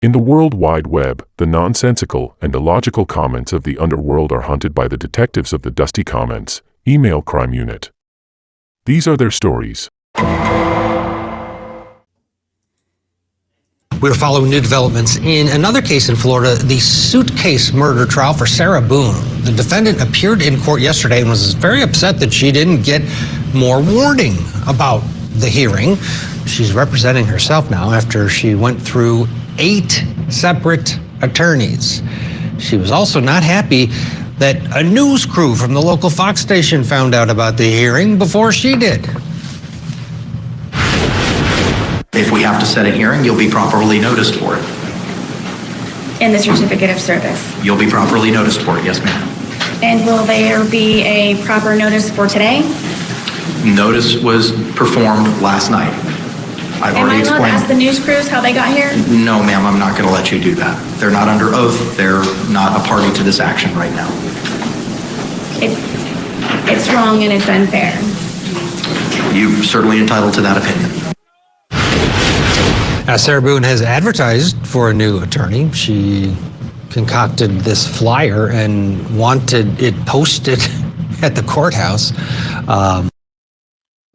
In the World Wide Web, the nonsensical and illogical comments of the underworld are hunted by the detectives of the Dusty Comments email crime unit. These are their stories. We're following new developments in another case in Florida, the Suitcase murder trial for Sarah Boone. The defendant appeared in court yesterday and was very upset that she didn't get more warning about the hearing. She's representing herself now after she went through 8 separate attorneys. She was also not happy that a news crew from the local Fox station found out about the hearing before she did. If we have to set a hearing, you'll be properly noticed for it. In the certificate of service. You'll be properly noticed for it, yes, ma'am. And will there be a proper notice for today? Notice was performed last night. I've Am already I allowed to ask the news crews how they got here? No, ma'am, I'm not going to let you do that. They're not under oath. They're not a party to this action right now. It's wrong and it's unfair. You're certainly entitled to that opinion. Sarah Boone has advertised for a new attorney. She concocted this flyer and wanted it posted at the courthouse.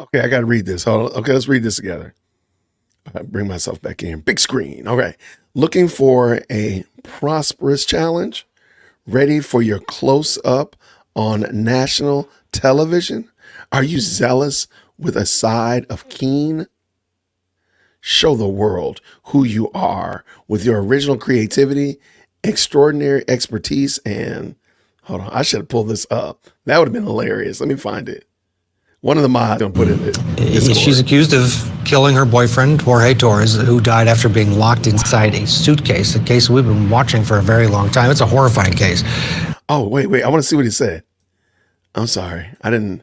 Okay, I got to read this. Hold on. Okay, let's read this together. Bring myself back in. Big screen. Okay. Looking for a prosperous challenge? Ready for your close-up on national television? Are you zealous with a side of keen? Show the world who you are with your original creativity, extraordinary expertise, and hold on, I should have pulled this up. That would have been hilarious. Let me find it. One of the mods don't put it. She's accused of killing her boyfriend, Jorge Torres, who died after being locked inside a suitcase, a case we've been watching for a very long time. It's a horrifying case. Oh, wait. I want to see what he said. I'm sorry. I didn't.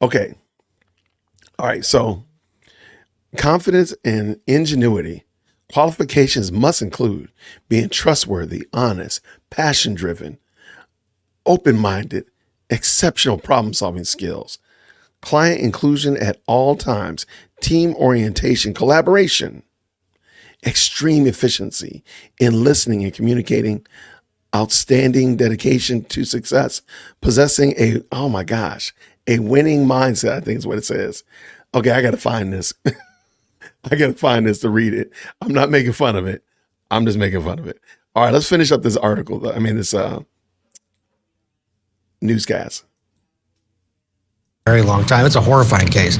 Okay. All right. So confidence and ingenuity. Qualifications must include being trustworthy, honest, passion-driven, open-minded, exceptional problem-solving skills, client inclusion at all times, team orientation, collaboration, extreme efficiency in listening and communicating, outstanding dedication to success, possessing a winning mindset, I think is what it says. Okay, I got to find this. I got to find this to read it. I'm not making fun of it. I'm just making fun of it. All right, let's finish up this article. This newscast. Very long time. It's a horrifying case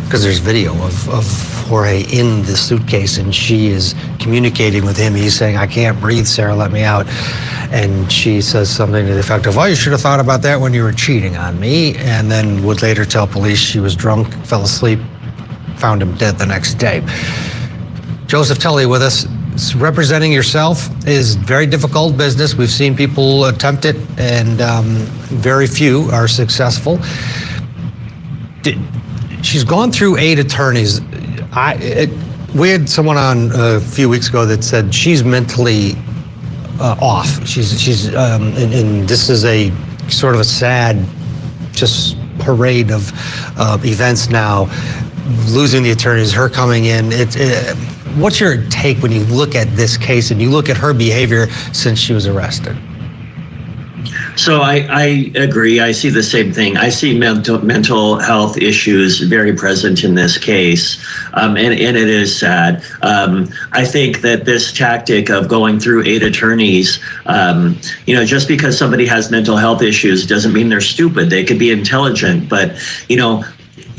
because there's video of Jorge in the suitcase and she is communicating with him. He's saying, "I can't breathe, Sarah, let me out." And she says something to the effect of, "Well, you should have thought about that when you were cheating on me." And then would later tell police she was drunk, fell asleep, found him dead the next day. Joseph Tully with us. Representing yourself is very difficult business. We've seen people attempt it and very few are successful. She's gone through 8 attorneys. We had someone on a few weeks ago that said she's mentally off. She's and this is a sort of a sad, just parade of events now. Losing the attorneys, her coming in. What's your take when you look at this case and you look at her behavior since she was arrested? So I agree. I see the same thing. I see mental health issues very present in this case, and it is sad. I think that this tactic of going through 8 attorneys, just because somebody has mental health issues doesn't mean they're stupid. They could be intelligent, but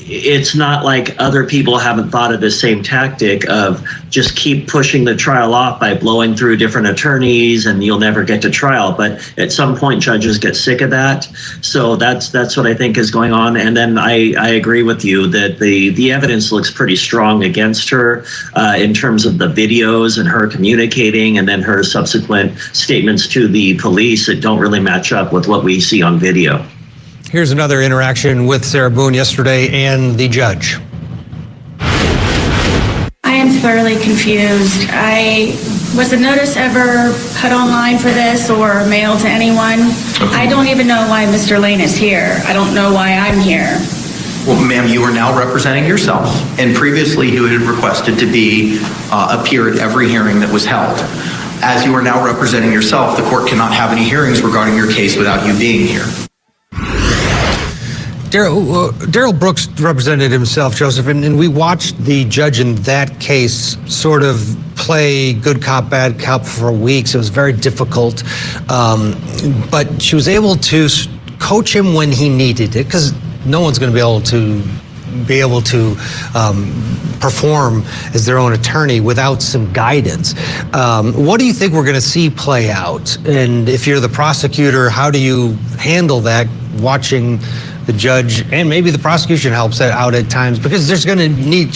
it's not like other people haven't thought of the same tactic of just keep pushing the trial off by blowing through different attorneys and you'll never get to trial. But at some point, judges get sick of that. So that's what I think is going on. And then I agree with you that the evidence looks pretty strong against her in terms of the videos and her communicating and then her subsequent statements to the police that don't really match up with what we see on video. Here's another interaction with Sarah Boone yesterday and the judge. I am thoroughly confused. Was the notice ever put online for this or mailed to anyone? I don't even know why Mr. Lane is here. I don't know why I'm here. Well, ma'am, you are now representing yourself, and previously you had requested to appear at every hearing that was held. As you are now representing yourself, the court cannot have any hearings regarding your case without you being here. Daryl Brooks represented himself, Joseph, and we watched the judge in that case sort of play good cop, bad cop for weeks. It was very difficult, but she was able to coach him when he needed it, because no one's going to be able to perform as their own attorney without some guidance. What do you think we're going to see play out? And if you're the prosecutor, how do you handle that, watching the judge and maybe the prosecution helps that out at times, because she's going to need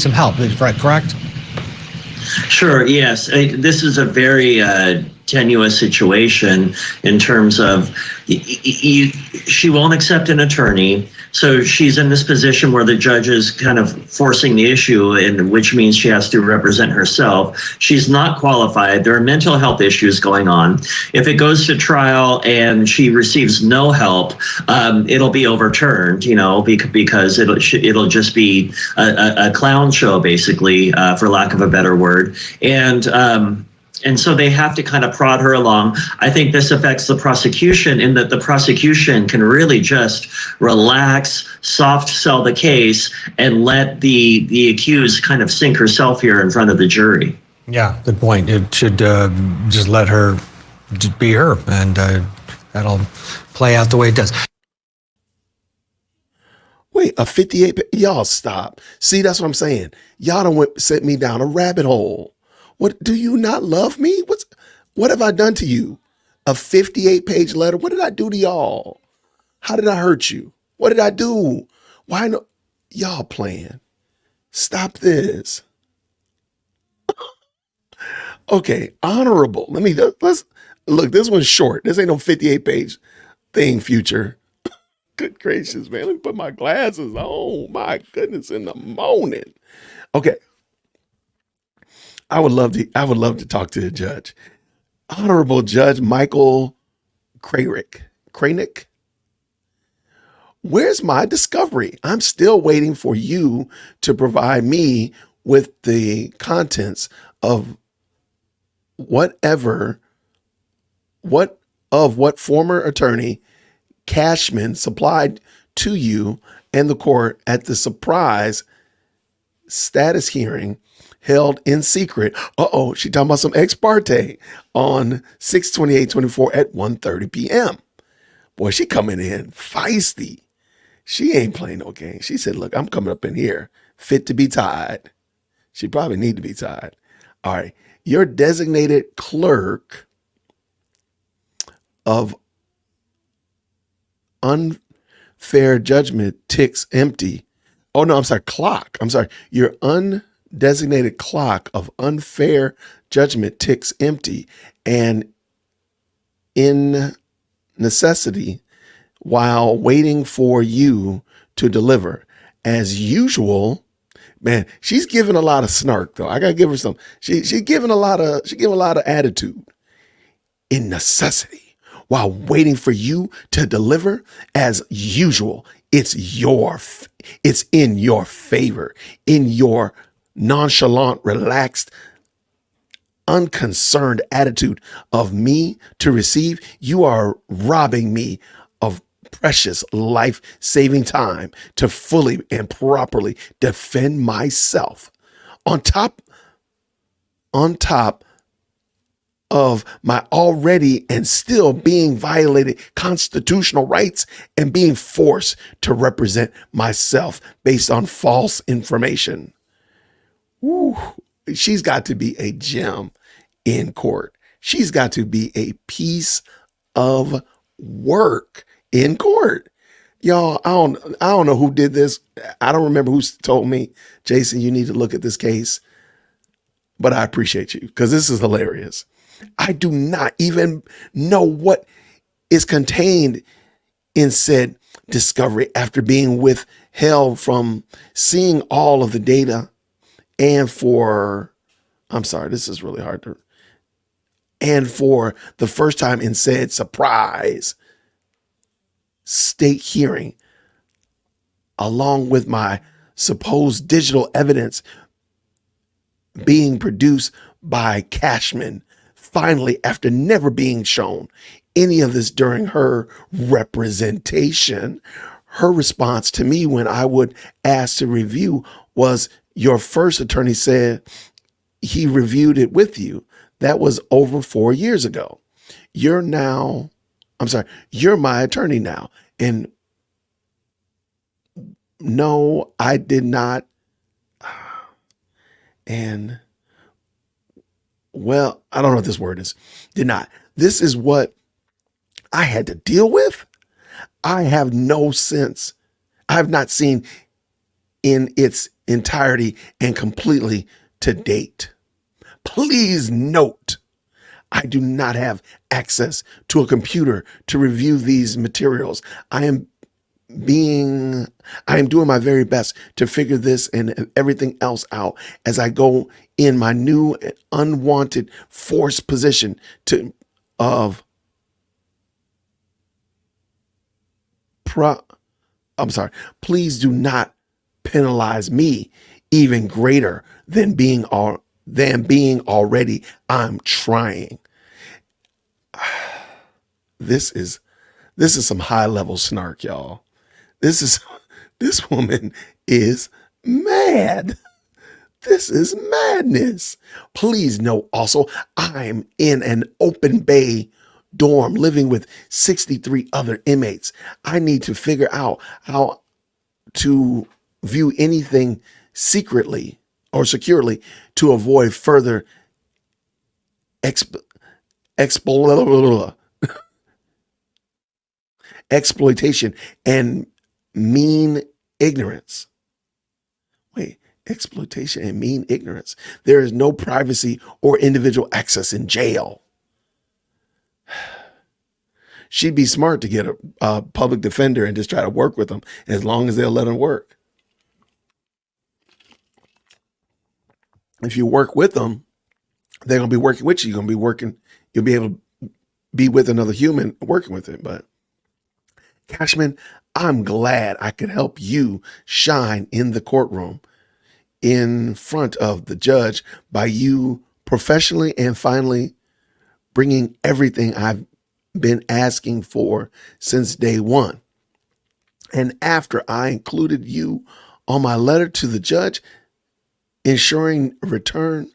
some help, correct? Sure, yes. This is a very tenuous situation in terms of she won't accept an attorney. So she's in this position where the judge is kind of forcing the issue, and which means she has to represent herself. She's not qualified. There are mental health issues going on. If it goes to trial and she receives no help, it'll be overturned, because it'll just be a clown show, basically, for lack of a better word. And so they have to kind of prod her along. I think this affects the prosecution in that the prosecution can really just relax, soft sell the case, and let the accused kind of sink herself here in front of the jury. Yeah, good point. It should just let her be her, and that'll play out the way it does. Wait, a 58? Y'all stop. See, that's what I'm saying. Y'all don't set me down a rabbit hole. What, do you not love me? What have I done to you? A 58-page letter? What did I do to y'all? How did I hurt you? What did I do? Why no? Y'all playing. Stop this. Okay, honorable. Let's look, this one's short. This ain't no 58-page thing, Future. Good gracious, man. Let me put my glasses on. My goodness, in the morning. Okay. I would love to talk to the judge. Honorable Judge Michael Kranick. Where's my discovery? I'm still waiting for you to provide me with the contents of what former attorney Cashman supplied to you and the court at the surprise status hearing held in secret. She talking about some ex parte on 6/28/24 at 1:30 p.m. Boy, she coming in feisty. She ain't playing no game. She said, look, I'm coming up in here fit to be tied. She probably need to be tied. All right. Your designated clerk of unfair judgment ticks empty. Oh, no, I'm sorry. Clock. I'm sorry. Your undesignated clock of unfair judgment ticks empty, and in necessity while waiting for you to deliver. As usual, man, she's giving a lot of snark though. I gotta give her some. She's giving a lot of attitude. In necessity while waiting for you to deliver, as usual, it's in your favor, in your nonchalant, relaxed, unconcerned attitude of me to receive. You are robbing me of precious life-saving time to fully and properly defend myself. On top of my already and still being violated constitutional rights and being forced to represent myself based on false information. Woo. She's got to be a gem in court. She's got to be a piece of work in court. Y'all, I don't know who did this. I don't remember who told me, Jason, you need to look at this case. But I appreciate you because this is hilarious. I do not even know what is contained in said discovery after being withheld from seeing all of the data and for the first time in said surprise state hearing. along with my supposed digital evidence being produced by Cashman, finally, after never being shown any of this during her representation, her response to me when I would ask to review was, your first attorney said he reviewed it with you. That was over 4 years ago. You're my attorney now. And no, I did not. And well, I don't know what this word is. Did not. This is what I had to deal with. I have no sense. I have not seen in its entirety and completely to date. Please note, I do not have access to a computer to review these materials. I am doing my very best to figure this and everything else out as I go in my new unwanted forced position please do not penalize me even greater than being already. I'm trying. This is some high level snark, y'all. This woman is mad. This is madness. Please note also, I'm in an open bay dorm living with 63 other inmates. I need to figure out how to view anything secretly or securely to avoid further exploitation and mean ignorance. Wait, exploitation and mean ignorance. There is no privacy or individual access in jail. She'd be smart to get a public defender and just try to work with them as long as they'll let them work. If you work with them, they're going to be working with you. You'll be able to be with another human working with it. But Cashman, I'm glad I could help you shine in the courtroom in front of the judge by you professionally and finally bringing everything I've been asking for since day one. And after I included you on my letter to the judge, ensuring return,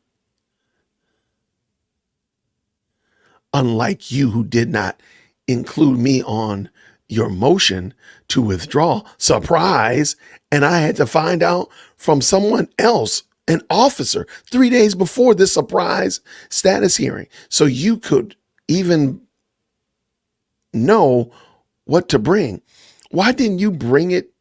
unlike you who did not include me on your motion to withdraw, surprise, and I had to find out from someone else, an officer, 3 days before this surprise status hearing, so you could even know what to bring. Why didn't you bring it?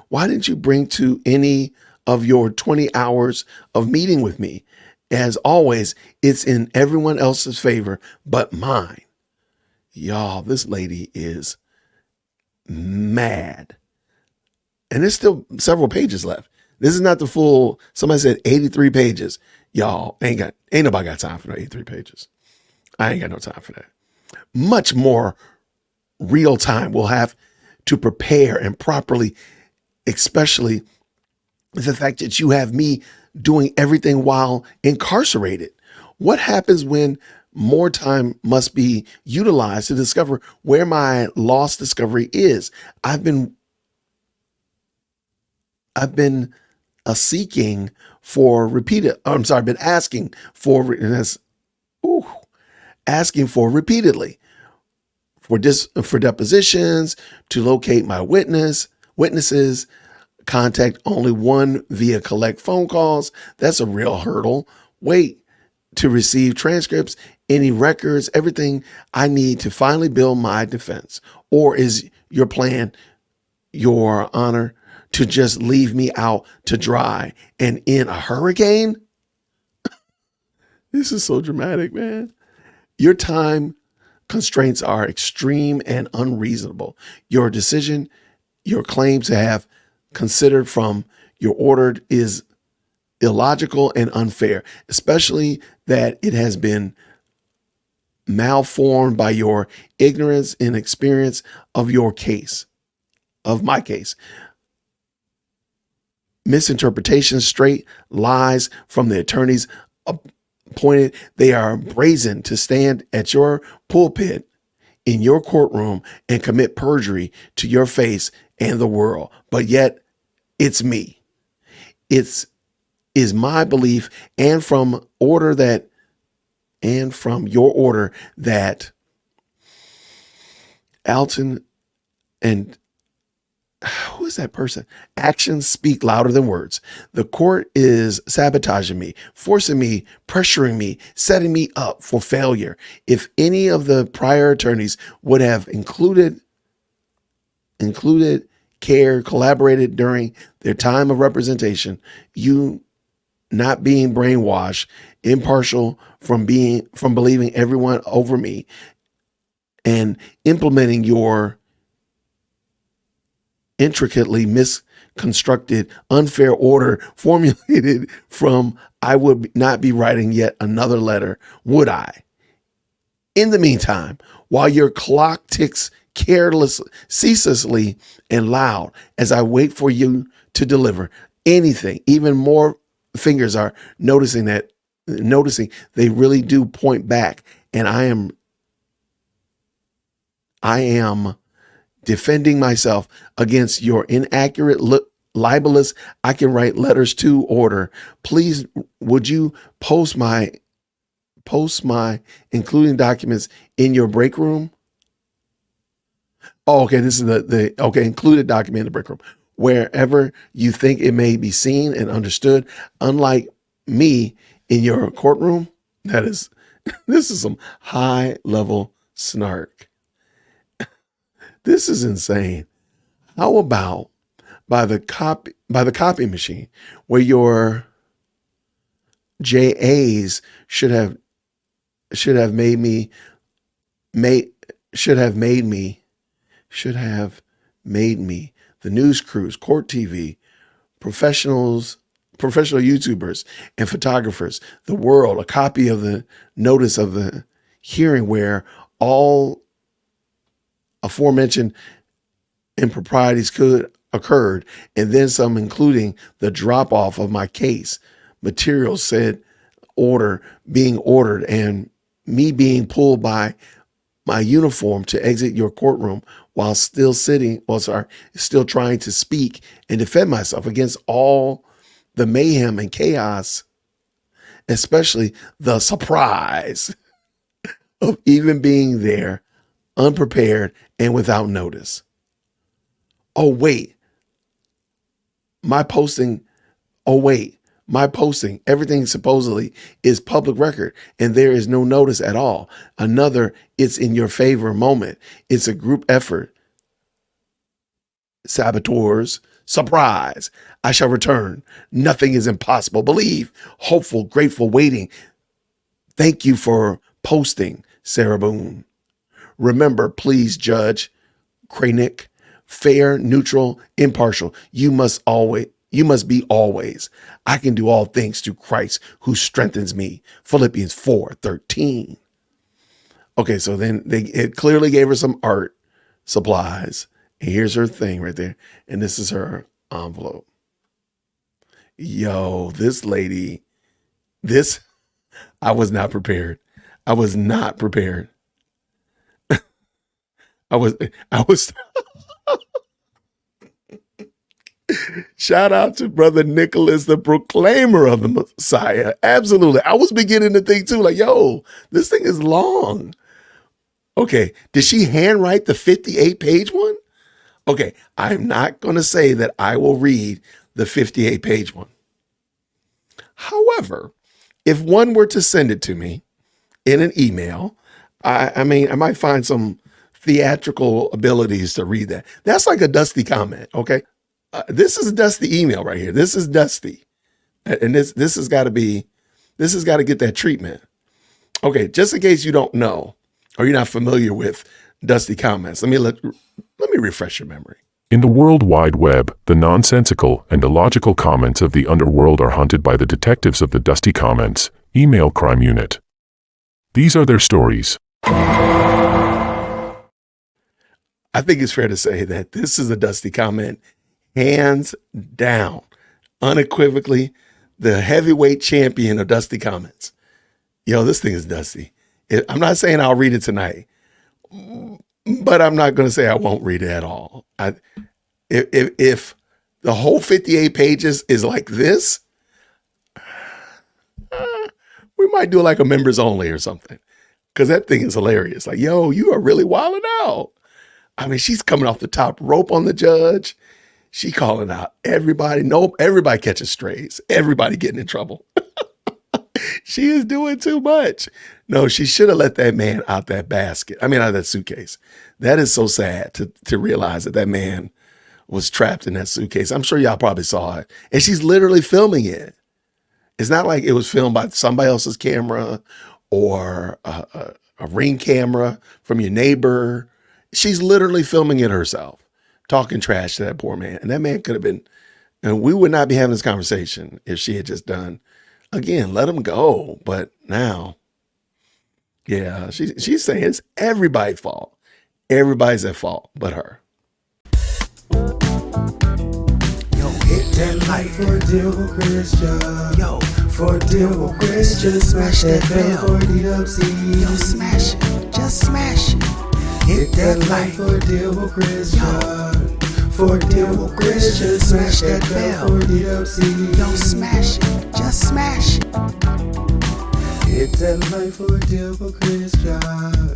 Why didn't you bring to any of your 20 hours of meeting with me? As always, it's in everyone else's favor but mine. Y'all, this lady is mad. And there's still several pages left. This is not the full, somebody said 83 pages. Y'all, ain't nobody got time for no 83 pages. I ain't got no time for that. Much more real time we'll have to prepare and properly, especially the fact that you have me doing everything while incarcerated. What happens when more time must be utilized to discover where my lost discovery is? I've been asking for repeatedly for depositions, to locate my witnesses, contact only one via collect phone calls. That's a real hurdle. Wait to receive transcripts, any records, everything I need to finally build my defense. Or is your plan, Your Honor, to just leave me out to dry and in a hurricane? This is so dramatic, man. Your time constraints are extreme and unreasonable. Your decision, your claim to have considered from your order is illogical and unfair, especially that it has been malformed by your ignorance and experience of your case. of my case. Misinterpretations, straight lies from the attorneys appointed. They are brazen to stand at your pulpit in your courtroom and commit perjury to your face and the world. But yet it's me. Is my belief and from your order that Alton and who is that person? Actions speak louder than words. The court is sabotaging me, forcing me, pressuring me, setting me up for failure. If any of the prior attorneys would have included care, collaborated during their time of representation, you not being brainwashed, impartial from believing everyone over me, and implementing your intricately misconstructed, unfair order formulated from I would not be writing yet another letter, would I? In the meantime, while your clock ticks ceaselessly and loud as I wait for you to deliver anything, even more fingers are noticing they really do point back, and I am defending myself against your inaccurate, libelous, I can write letters to order. Please, would you post my including documents in your break room? Oh, okay. This is the included document in the break room, wherever you think it may be seen and understood. Unlike me in your courtroom, this is some high level snark. This is insane. How about by the copy machine, where your JAs should have made me the news crews, court TV, professional YouTubers and photographers, the world, a copy of the notice of the hearing where all aforementioned improprieties occurred, and then some, including the drop off of my case materials said being ordered, and me being pulled by my uniform to exit your courtroom while still trying to speak and defend myself against all the mayhem and chaos, especially the surprise of even being there, unprepared and without notice. Oh, wait, my posting, everything supposedly is public record and there is no notice at all. Another, it's in your favor moment. It's a group effort. Saboteurs, surprise, I shall return. Nothing is impossible. Believe, hopeful, grateful, waiting. Thank you for posting, Sarah Boone. Remember, please, Judge Kranick, fair, neutral, impartial. You must be always. I can do all things through Christ who strengthens me. Philippians 4:13. Okay, so then it clearly gave her some art supplies. And here's her thing right there. And this is her envelope. Yo, this lady, I was not prepared. I was shout out to Brother Nicholas, the proclaimer of the Messiah. Absolutely. I was beginning to think too, like, yo, this thing is long. Okay. Did she handwrite the 58-page one? Okay. I'm not going to say that I will read the 58-page one. However, if one were to send it to me in an email, I might find some theatrical abilities to read that. That's like a Dusty comment. Okay. This is a Dusty email right here. This is Dusty. And this has got to get that treatment. Okay. Just in case you don't know, or you're not familiar with Dusty comments, let me refresh your memory. In the World Wide Web, the nonsensical and illogical comments of the underworld are hunted by the detectives of the Dusty Comments email crime unit. These are their stories. I think it's fair to say that this is a Dusty comment, hands down, unequivocally, the heavyweight champion of Dusty comments. Yo, this thing is Dusty. I'm not saying I'll read it tonight, but I'm not going to say I won't read it at all. If the whole 58 pages is like this, we might do like a members only or something, because that thing is hilarious. Like, yo, you are really wilding out. I mean, she's coming off the top rope on the judge. She calling out everybody. Nope, everybody catching strays. Everybody getting in trouble. She is doing too much. No, she should have let that man out that basket. I mean, out of that suitcase. That is so sad to realize that that man was trapped in that suitcase. I'm sure y'all probably saw it. And she's literally filming it. It's not like it was filmed by somebody else's camera or a Ring camera from your neighbor. She's literally filming it herself, talking trash to that poor man. And that man could have been, and we would not be having this conversation if she had just done, again, let him go. But now, yeah, she's saying it's everybody's fault. Everybody's at fault but her. Yo, hit that like for Deal Christian. Yo, for Deal Christian, smash that bell for DWC. Yo, smash it, just smash it. Hit that like for Deal Christian. For Deal Christian, smash that bell for DWC. Yo, smash it, just smash it. Hit that like for Deal Christian.